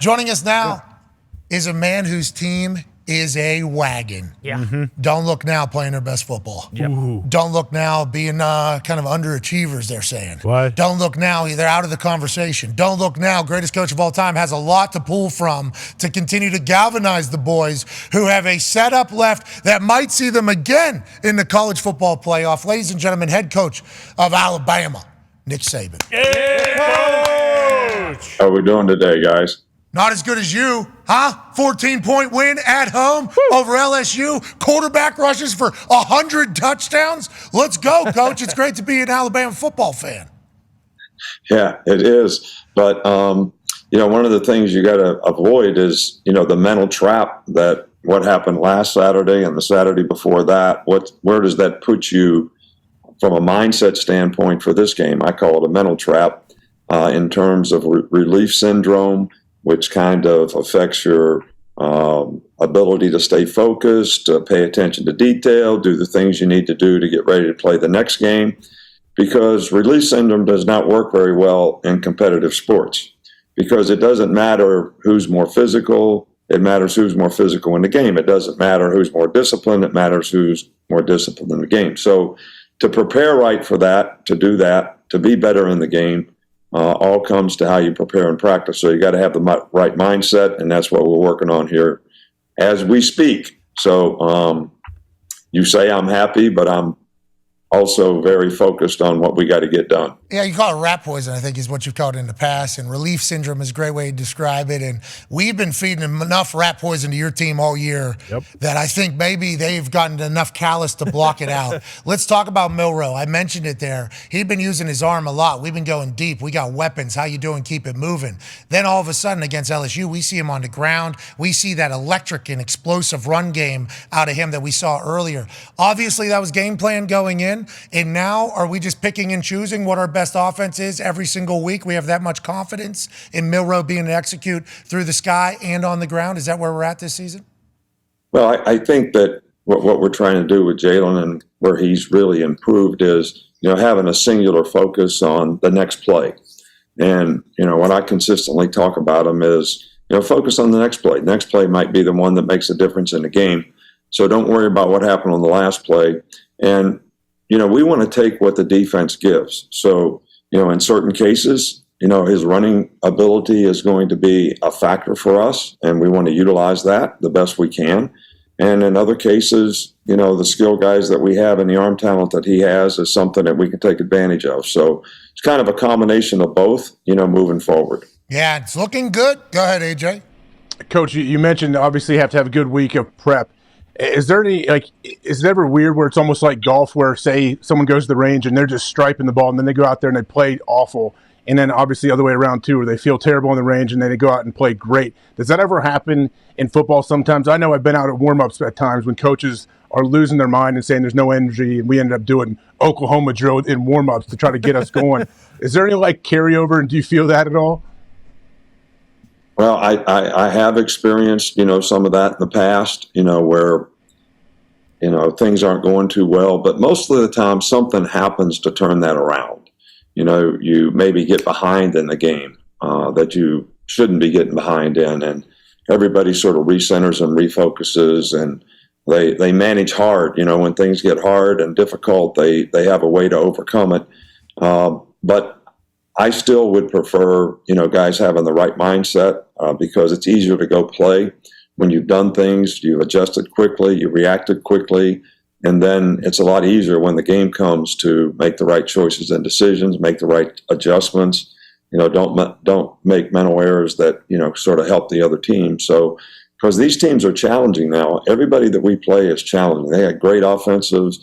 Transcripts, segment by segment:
Joining us now is a man whose team is a wagon. Yeah. Don't look now playing their best football. Yep. Don't look now being kind of underachievers, they're saying. What? Don't look now, they're out of the conversation. Don't look now, greatest coach of all time, has a lot to pull from to continue to galvanize the boys who have a setup left that might see them again in the college football playoff. Ladies and gentlemen, head coach of Alabama, Nick Saban. How are we doing today, guys? Not as good as you, huh? 14-point win at home over LSU. Quarterback rushes for 100 touchdowns. Let's go, Coach. It's great to be an Alabama football fan. Yeah, it is. But, one of the things you got to avoid is, the mental trap that what happened last Saturday and the Saturday before that. Where does that put you from a mindset standpoint for this game? I call it a mental trap in terms of relief syndrome, which kind of affects your ability to stay focused, to pay attention to detail, do the things you need to do to get ready to play the next game. Because relief syndrome does not work very well in competitive sports. Because it doesn't matter who's more physical, it matters who's more physical in the game. It doesn't matter who's more disciplined, it matters who's more disciplined in the game. So to prepare right for that, to do that, to be better in the game, all comes to how you prepare and practice. So you got to have the right mindset, and that's what we're working on here as we speak. So you say I'm happy, but I'm also very focused on what we got to get done. Yeah, you call it rat poison, I think is what you've called it in the past, and relief syndrome is a great way to describe it. And we've been feeding enough rat poison to your team all year that I think maybe they've gotten enough callus to block it out. Let's talk about Milroe. I mentioned it there. He'd been using his arm a lot. We've been going deep. We got weapons. How you doing? Keep it moving. Then all of a sudden against LSU, we see him on the ground. We see that electric and explosive run game out of him that we saw earlier. Obviously, that was game plan going in. And now, are we just picking and choosing what our best offense is every single week? We have that much confidence in Milroe being able to execute through the sky and on the ground? Is that where we're at this season? Well, I think that what we're trying to do with Jalen and where he's really improved is, having a singular focus on the next play. And, what I consistently talk about him is, focus on the next play. The next play might be the one that makes a difference in the game. So don't worry about what happened on the last play. And we want to take what the defense gives. So, in certain cases, his running ability is going to be a factor for us, and we want to utilize that the best we can. And in other cases, the skill guys that we have and the arm talent that he has is something that we can take advantage of. So it's kind of a combination of both, moving forward. Yeah, it's looking good. Go ahead, AJ. Coach, you mentioned obviously you have to have a good week of prep. Is there any, is it ever weird where it's almost like golf where, say, someone goes to the range and they're just striping the ball and then they go out there and they play awful, and then obviously the other way around too, where they feel terrible on the range and then they go out and play great? Does that ever happen in football sometimes? I know I've been out at warm-ups at times when coaches are losing their mind and saying there's no energy, and we ended up doing Oklahoma drill in warm-ups to try to get us going. Is there any, carryover, and do you feel that at all? Well, I have experienced, some of that in the past, where, things aren't going too well. But most of the time, something happens to turn that around. You maybe get behind in the game that you shouldn't be getting behind in. And everybody sort of recenters and refocuses, and they manage hard. When things get hard and difficult, they have a way to overcome it. But I still would prefer, guys having the right mindset because it's easier to go play when you've done things, you've adjusted quickly, you reacted quickly, and then it's a lot easier when the game comes to make the right choices and decisions, make the right adjustments. Don't make mental errors that, sort of help the other team. So, because these teams are challenging now, everybody that we play is challenging. They got great offensive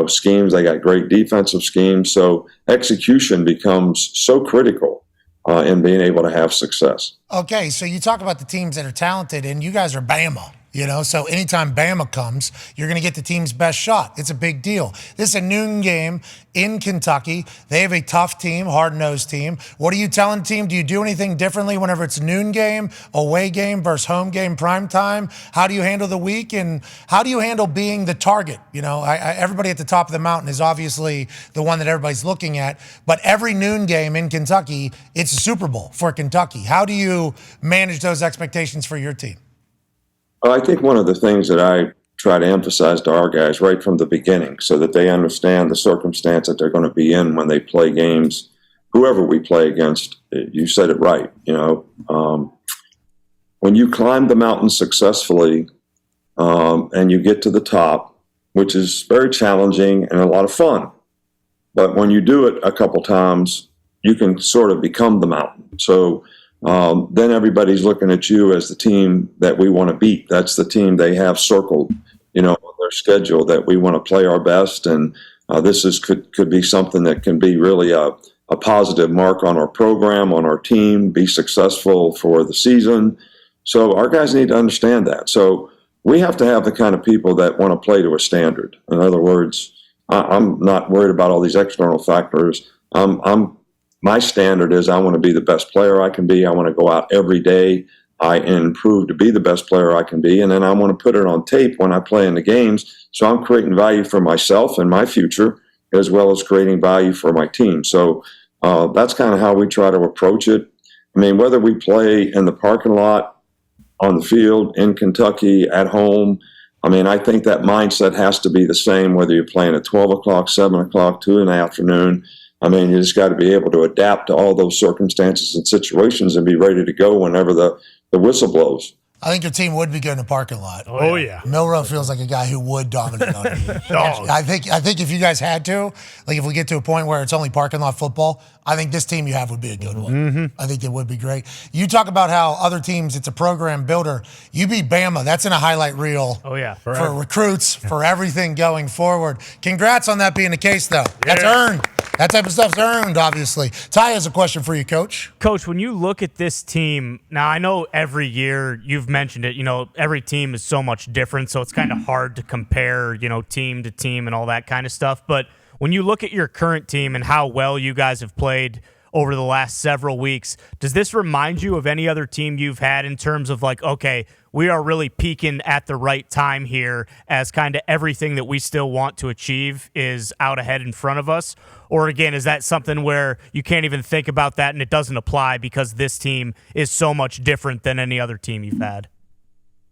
schemes. They got great defensive schemes. So execution becomes so critical in being able to have success. Okay, so you talk about the teams that are talented, and you guys are Bama. So anytime Bama comes, you're going to get the team's best shot. It's a big deal. This is a noon game in Kentucky. They have a tough team, hard-nosed team. What are you telling the team? Do you do anything differently whenever it's a noon game, away game versus home game, prime time? How do you handle the week, and how do you handle being the target? Everybody at the top of the mountain is obviously the one that everybody's looking at, but every noon game in Kentucky, it's a Super Bowl for Kentucky. How do you manage those expectations for your team? Well, I think one of the things that I try to emphasize to our guys right from the beginning so that they understand the circumstance that they're going to be in when they play games, whoever we play against, you said it right. When you climb the mountain successfully and you get to the top, which is very challenging and a lot of fun, but when you do it a couple times, you can sort of become the mountain. So then everybody's looking at you as the team that we want to beat. That's the team they have circled, on their schedule that we want to play our best. And this could be something that can be really a positive mark on our program, on our team, be successful for the season. So our guys need to understand that. So we have to have the kind of people that want to play to a standard. In other words, I'm not worried about all these external factors. My standard is I want to be the best player I can be. I want to go out every day and prove to be the best player I can be. And then I want to put it on tape when I play in the games. So I'm creating value for myself and my future, as well as creating value for my team. So that's kind of how we try to approach it. I mean, whether we play in the parking lot, on the field, in Kentucky, at home, I think that mindset has to be the same whether you're playing at 12 o'clock, 7 o'clock, 2 in the afternoon. You just got to be able to adapt to all those circumstances and situations and be ready to go whenever the whistle blows. I think your team would be good in a parking lot. Oh, yeah. Milroe feels like a guy who would dominate on you. I think if you guys had to, like if we get to a point where it's only parking lot football, I think this team you have would be a good one. Mm-hmm. I think it would be great. You talk about how other teams, it's a program builder. You beat Bama. That's in a highlight reel. Oh, yeah. For recruits, for everything going forward. Congrats on that being the case, though. That's earned. That type of stuff's earned, obviously. Ty has a question for you, Coach. Coach, when you look at this team, now I know every year you've mentioned it, every team is so much different, so it's kind of hard to compare, team to team and all that kind of stuff. But when you look at your current team and how well you guys have played over the last several weeks, does this remind you of any other team you've had in terms of like, okay, we are really peaking at the right time here as kind of everything that we still want to achieve is out ahead in front of us? Or again, is that something where you can't even think about that and it doesn't apply because this team is so much different than any other team you've had?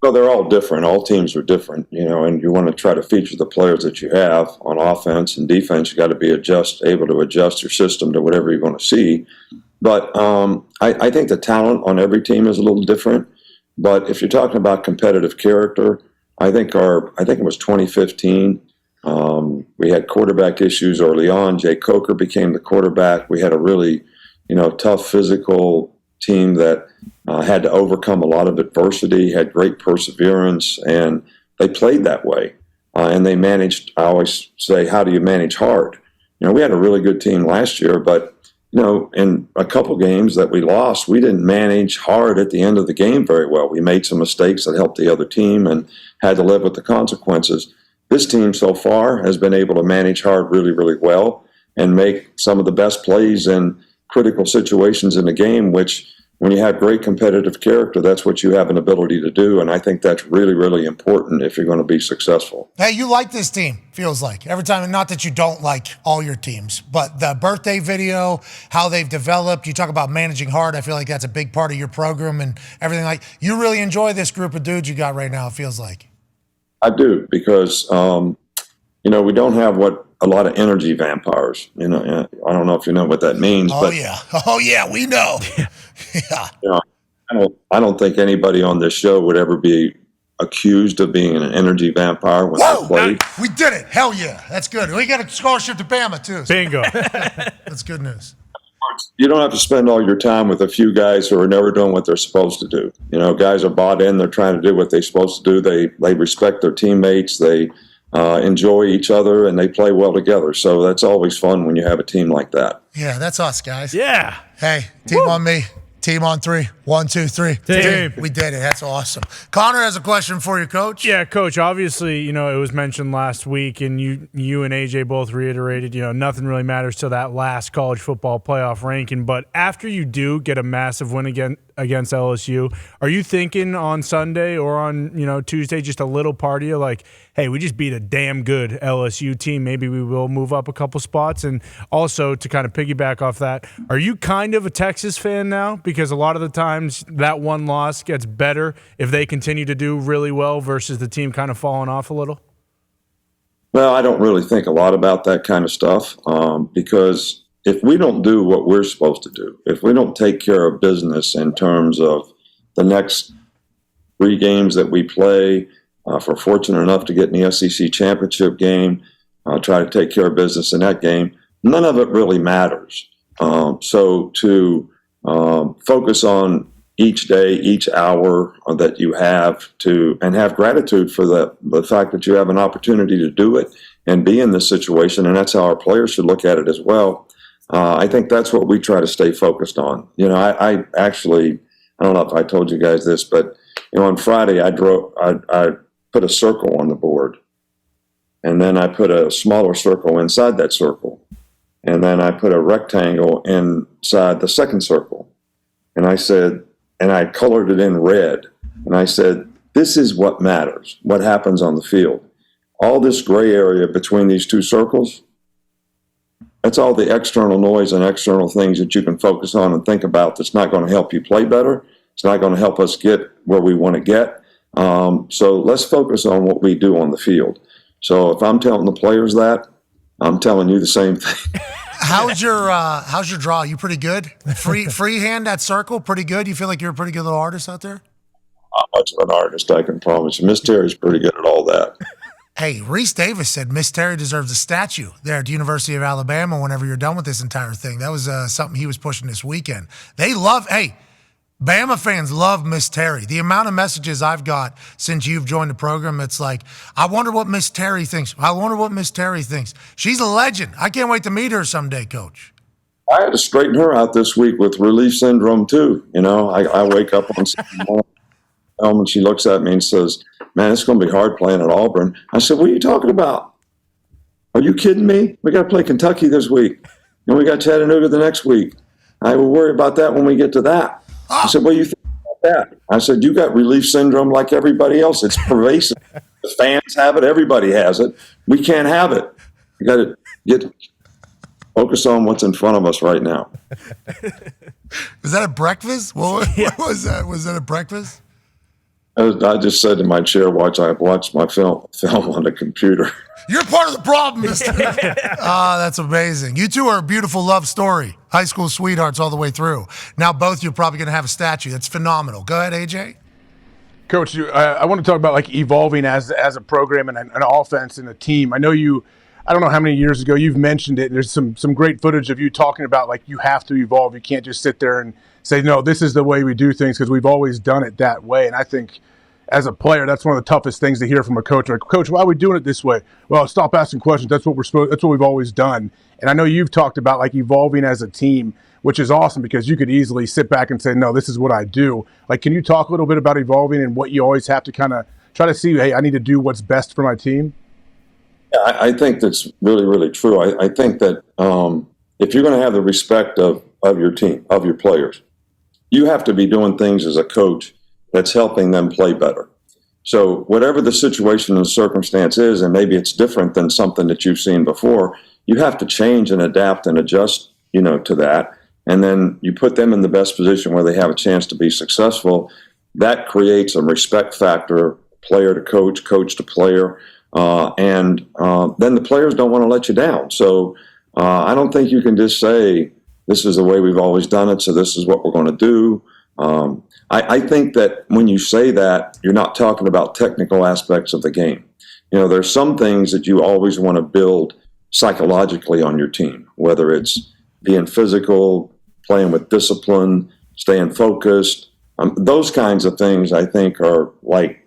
Well, they're all different. All teams are different, and you want to try to feature the players that you have on offense and defense. You got to be able to adjust your system to whatever you're going to see. But I think the talent on every team is a little different. But if you're talking about competitive character, I think it was 2015. We had quarterback issues early on. Jay Coker became the quarterback. We had a really, tough physical team that had to overcome a lot of adversity, had great perseverance, and they played that way. And they managed, I always say, how do you manage hard? We had a really good team last year, but, in a couple games that we lost, we didn't manage hard at the end of the game very well. We made some mistakes that helped the other team and had to live with the consequences. This team so far has been able to manage hard really, really well and make some of the best plays in critical situations in the game, which when you have great competitive character, that's what you have an ability to do. And I think that's really, really important if you're going to be successful. Hey, you like this team, feels like. Every time, not that you don't like all your teams, but the birthday video, how they've developed, you talk about managing hard. I feel like that's a big part of your program and everything. Like, you really enjoy this group of dudes you got right now, it feels like. I do, because, we don't have a lot of energy vampires. I don't know if you know what that means. Oh, yeah, we know. Yeah. I don't think anybody on this show would ever be accused of being an energy vampire when they play. We did it. Hell yeah. That's good. We got a scholarship to Bama, too. Bingo. That's good news. You don't have to spend all your time with a few guys who are never doing what they're supposed to do. Guys are bought in. They're trying to do what they're supposed to do. They respect their teammates. They enjoy each other, and they play well together. So that's always fun when you have a team like that. Yeah, that's us, guys. Yeah. Hey, team on me. Team on three. 1, 2, 3. Team. We did it. That's awesome. Connor has a question for you, Coach. Yeah, Coach, obviously, it was mentioned last week, and you and AJ both reiterated, nothing really matters till that last college football playoff ranking. But after you do get a massive win against LSU, are you thinking on Sunday or on, Tuesday, just a little party of like, hey, we just beat a damn good LSU team. Maybe we will move up a couple spots. And also to kind of piggyback off that, are you kind of a Texas fan now? Because a lot of the times that one loss gets better if they continue to do really well versus the team kind of falling off a little? Well, I don't really think a lot about that kind of stuff because if we don't do what we're supposed to do, if we don't take care of business in terms of the next 3 games that we play, if we're fortunate enough to get in the SEC championship game, try to take care of business in that game, none of it really matters. So to focus on each day, each hour that you have and have gratitude for the fact that you have an opportunity to do it and be in this situation. And that's how our players should look at it as well. I think that's what we try to stay focused on. I don't know if I told you guys this, but on Friday I put a circle on the board, and then I put a smaller circle inside that circle. And then I put a rectangle inside the second circle. And I said, and I colored it in red. And I said, this is what matters, what happens on the field. All this gray area between these 2 circles, that's all the external noise and external things that you can focus on and think about that's not going to help you play better. It's not going to help us get where we want to get. So let's focus on what we do on the field. So if I'm telling the players that, I'm telling you the same thing. How's your draw? You pretty good? Freehand that circle, pretty good? You feel like you're a pretty good little artist out there? Not much of an artist, I can promise you. Miss Terry's pretty good at all that. Hey, Reese Davis said Miss Terry deserves a statue there at the University of Alabama whenever you're done with this entire thing. That was something he was pushing this weekend. Bama fans love Miss Terry. The amount of messages I've got since you've joined the program, it's like, I wonder what Miss Terry thinks. I wonder what Miss Terry thinks. She's a legend. I can't wait to meet her someday, Coach. I had to straighten her out this week with relief syndrome, too. I wake up on Sunday morning and she looks at me and says, man, it's going to be hard playing at Auburn. I said, what are you talking about? Are you kidding me? We got to play Kentucky this week. And we got Chattanooga the next week. I will worry about that when we get to that. I said, what do you think about that? I said, you got relief syndrome like everybody else. It's pervasive. The fans have it. Everybody has it. We can't have it. We got to focus on what's in front of us right now. Was that a breakfast? What was that? Was that a breakfast? I just said to my chair, I watched my film on the computer. You're part of the problem, mister. That's amazing. You two are a beautiful love story. High school sweethearts all the way through. Now both you are probably going to have a statue. That's phenomenal. Go ahead, AJ. Coach, I want to talk about like evolving as a program and an offense and a team. I know I don't know how many years ago you've mentioned it. And there's some great footage of you talking about like you have to evolve. You can't just sit there and say, no, this is the way we do things because we've always done it that way. And I think as a player, that's one of the toughest things to hear from a coach. Like, Coach, why are we doing it this way? Well, stop asking questions. That's what we've always done. And I know you've talked about like evolving as a team, which is awesome because you could easily sit back and say, no, this is what I do. Like, can you talk a little bit about evolving and what you always have to kind of try to see, hey, I need to do what's best for my team? Yeah, I think that's really, really true. I think that if you're going to have the respect of your team, of your players, you have to be doing things as a coach that's helping them play better. So whatever the situation and circumstance is, and maybe it's different than something that you've seen before, you have to change and adapt and adjust, to that. And then you put them in the best position where they have a chance to be successful. That creates a respect factor, player to coach, coach to player. And then the players don't want to let you down. So I don't think you can just say, this is the way we've always done it, so this is what we're going to do. I think that when you say that, you're not talking about technical aspects of the game. There's some things that you always want to build psychologically on your team, whether it's being physical, playing with discipline, staying focused. Those kinds of things I think are like,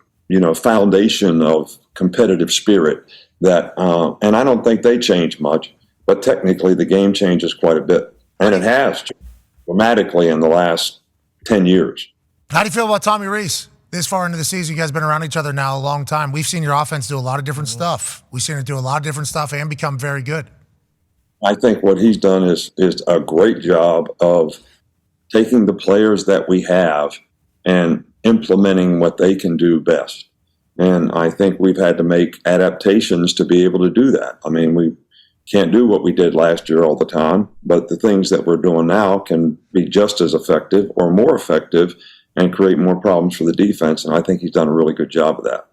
foundation of competitive spirit that, and I don't think they change much, but technically the game changes quite a bit. And it has dramatically in the last 10 years. How do you feel about Tommy Rees? This far into the season, you guys have been around each other now a long time. We've seen your offense do a lot of different stuff. We've seen it do a lot of different stuff and become very good. I think what he's done is a great job of taking the players that we have and implementing what they can do best. And I think we've had to make adaptations to be able to do that. I mean, we can't do what we did last year all the time, but the things that we're doing now can be just as effective or more effective and create more problems for the defense. And I think he's done a really good job of that.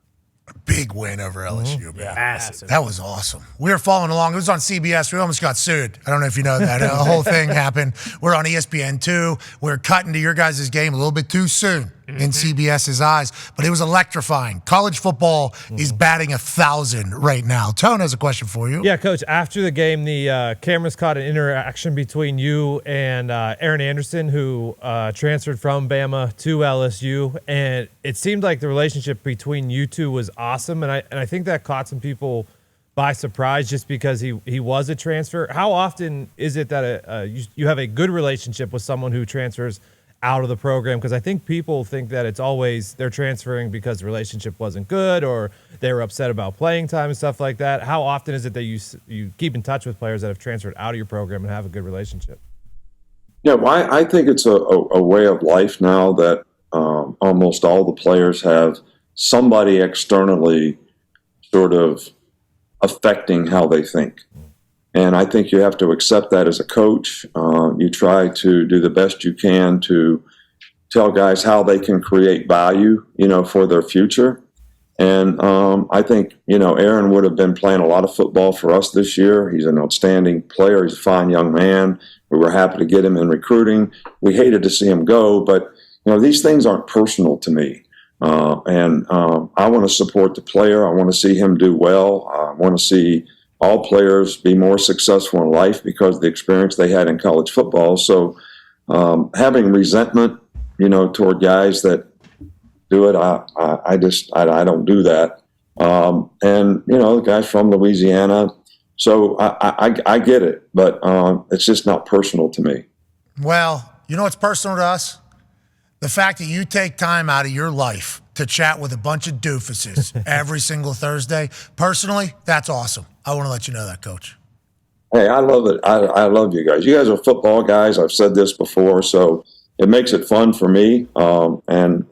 Big win over LSU, man. Yeah, massive. That was awesome. We were following along. It was on CBS. We almost got sued. I don't know if you know that. A whole thing happened. We're on ESPN2. We're cutting to your guys' game a little bit too soon in CBS's eyes, but it was electrifying. College football is batting 1,000 right now. Tone has a question for you. Yeah, Coach, after the game, the cameras caught an interaction between you and Aaron Anderson, who transferred from Bama to LSU, and it seemed like the relationship between you two was awesome, and I think that caught some people by surprise just because he was a transfer. How often is it that you have a good relationship with someone who transfers out of the program? Because I think people think that it's always they're transferring because the relationship wasn't good or they were upset about playing time and stuff like that. How often is it that you keep in touch with players that have transferred out of your program and have a good relationship? Yeah, well, I think it's a way of life now that almost all the players have somebody externally sort of affecting how they think. And I think you have to accept that as a coach. You try to do the best you can to tell guys how they can create value, for their future. And I think, Aaron would have been playing a lot of football for us this year. He's an outstanding player. He's a fine young man. We were happy to get him in recruiting. We hated to see him go, but, these things aren't personal to me. And I want to support the player. I want to see him do well. I want to see all players be more successful in life because of the experience they had in college football. So having resentment, toward guys that do it, I don't do that. And, the guy's from Louisiana. So I get it, but it's just not personal to me. Well, what's personal to us? The fact that you take time out of your life to chat with a bunch of doofuses every single Thursday. Personally, that's awesome. I want to let you know that, Coach. Hey, I love it. I love you guys. You guys are football guys. I've said this before, so it makes it fun for me, and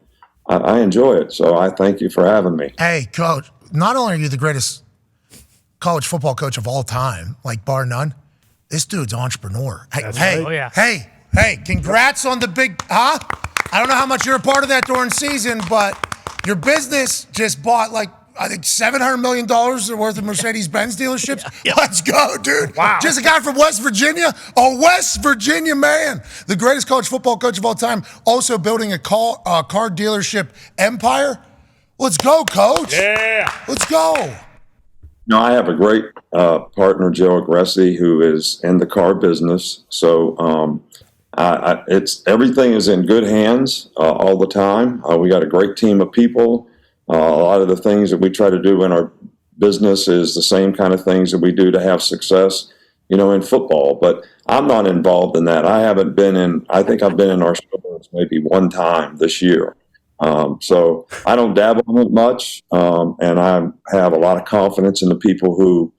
I enjoy it. So I thank you for having me. Hey, Coach, not only are you the greatest college football coach of all time, like bar none, this dude's an entrepreneur. Hey, right. Oh, yeah. Hey, congrats on the big, I don't know how much you're a part of that during season, but your business just bought I think $700 million worth of Mercedes-Benz dealerships. Yep. Let's go, dude. Wow. Just a guy from West Virginia, a West Virginia man. The greatest college football coach of all time, also building a car dealership empire. Let's go, Coach. Yeah. Let's go. I have a great partner, Joe Agressi, who is in the car business. So it's everything is in good hands all the time. We got a great team of people. A lot of the things that we try to do in our business is the same kind of things that we do to have success, in football. But I'm not involved in that. I think I've been in our stores maybe one time this year. So I don't dabble in it much, and I have a lot of confidence in the people who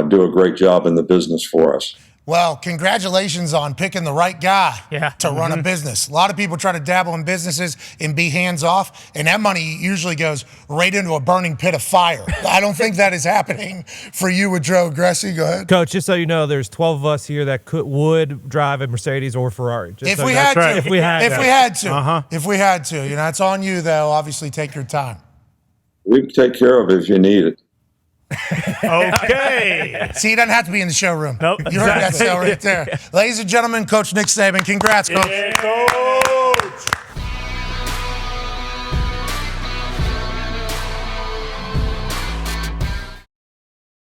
do a great job in the business for us. Well, congratulations on picking the right guy to run a Mm-hmm. business. A lot of people try to dabble in businesses and be hands-off, and that money usually goes right into a burning pit of fire. I don't think that is happening for you with Joe Agressi. Go ahead. Coach, just so you know, there's 12 of us here that would drive a Mercedes or Ferrari. If we had to. If we had to. If we had to. It's on you, though. Obviously, take your time. We can take care of it if you need it. Okay. See, he doesn't have to be in the showroom. Nope. You heard that sale right there. Ladies and gentlemen, Coach Nick Saban. Congrats, Coach. Yeah.